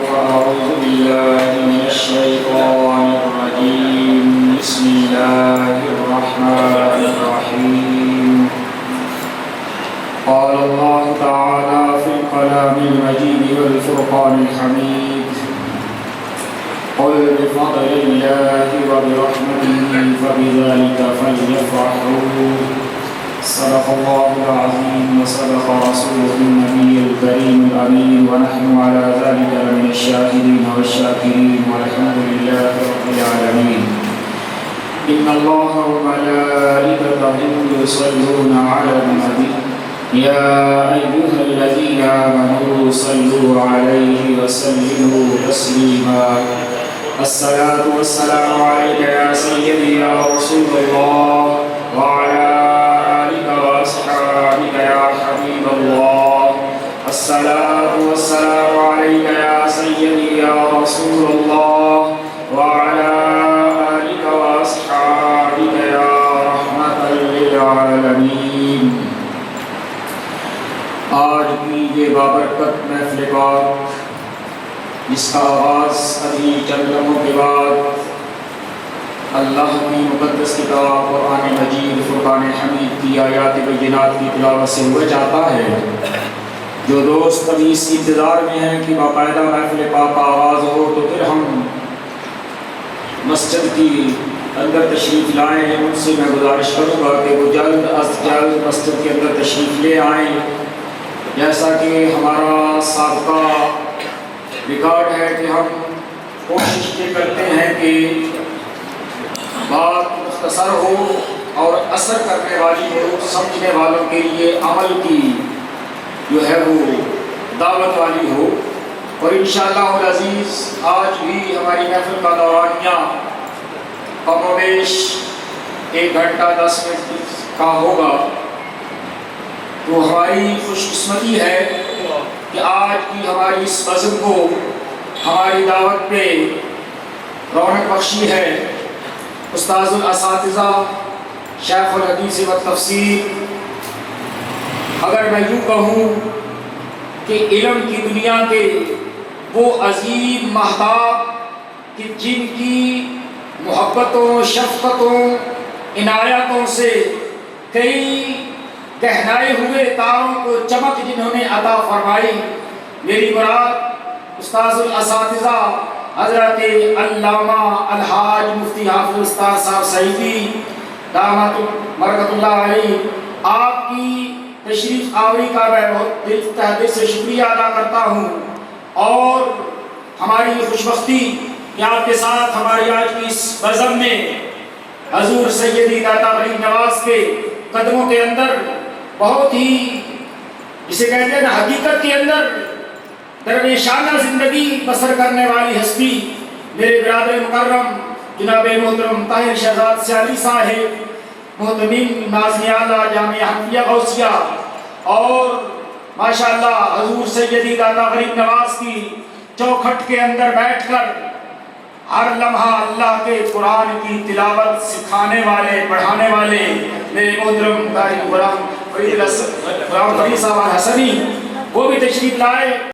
فأعوذ بالله من الشيطان الرجيم بسم الله الرحمن الرحيم قال الله تعالى في الكلام المجيد والفرقان الحميد قل بفضل الله وبرحمته فبذلك فليفرحوا صدق الله العظيم وصدق رسوله النبي الكريم الأمين ونحن على ذلك من الشاهدين والشاكرين والحمد لله رب العالمين إن الله وملائكته يصلون على النبي يا أيها الذين آمنوا صلوا عليه وسلموا تسليما الصلاة والسلام عليك يا سيدي يا رسول الله وعلى وأصحابك يا حبيب الله الصلاة والسلام عليك يا سيدي يا رسول الله وعلى آلك وأصحابك يا رحمة للعالمين آج کی یہ بابرکت محفل پاک جس کا آغاز ابھی چند لمحوں کے بعد اللہ کی مقدس کتاب قرآن مجید فرقان حمید کی آیات بینات کی تلاوت سے ہوا جاتا ہے، جو دوست ابھی اس انتظار میں ہیں کہ باقاعدہ محفل پاک کا آغاز ہو تو پھر ہم مسجد کی اندر تشریف لائیں، ان سے میں گزارش کروں گا کہ وہ جلد از جلد مسجد کے اندر تشریف لے آئیں، جیسا کہ ہمارا سابقہ ریکارڈ ہے کہ ہم کوشش یہ کرتے ہیں کہ بات مختصر ہو اور اثر کرنے والی ہو، سمجھنے والوں کے لیے عمل کی جو ہے وہ دعوت والی ہو، اور انشاءاللہ العزیز آج بھی ہماری محفل کا دورانیہ کم و بیش 1 گھنٹہ 10 منٹ کا ہوگا، تو ہماری خوش قسمتی ہے کہ آج کی ہماری اس بزم کو ہماری دعوت پہ رونق بخشی ہے استاذ الاساتذہ شیخ الحدیث و تفسیر، اگر میں یوں کہوں کہ علم کی دنیا کے وہ عظیم مہتاب کہ جن کی محبتوں، شفقتوں، عنایتوں سے کئی گہرائے ہوئے تاروں کو چمک جنہوں نے عطا فرمائی، میری مراد استاذ الاساتذہ حضرت علامہ الحاج مفتی حافظ استاد صاحب سعیدی دامت برکت اللہ علیہ، آپ کی تشریف آوری کا میں بہت دل سے شکریہ ادا کرتا ہوں، اور ہماری خوشبختی کہ آپ کے ساتھ ہماری آج کی اس بزم میں حضور سیدی داتا غریب نواز کے قدموں کے اندر بہت ہی جسے کہتے ہیں نا حقیقت کے اندر درویشانہ زندگی بسر کرنے والی ہستی میرے برادر مکرم جناب محترم طاہر شہزاد سیالی صاحب، محتمین ناظم اعلیٰ جامعہ حنفیہ غوثیہ، اور ماشاءاللہ حضور سیدی داتا غریب نواز کی چوکھٹ کے اندر بیٹھ کر ہر لمحہ اللہ کے قرآن کی تلاوت سکھانے والے، پڑھانے والے میرے محترم قاری غلام فرید صاحب حسنی، وہ بھی تشریف لائے۔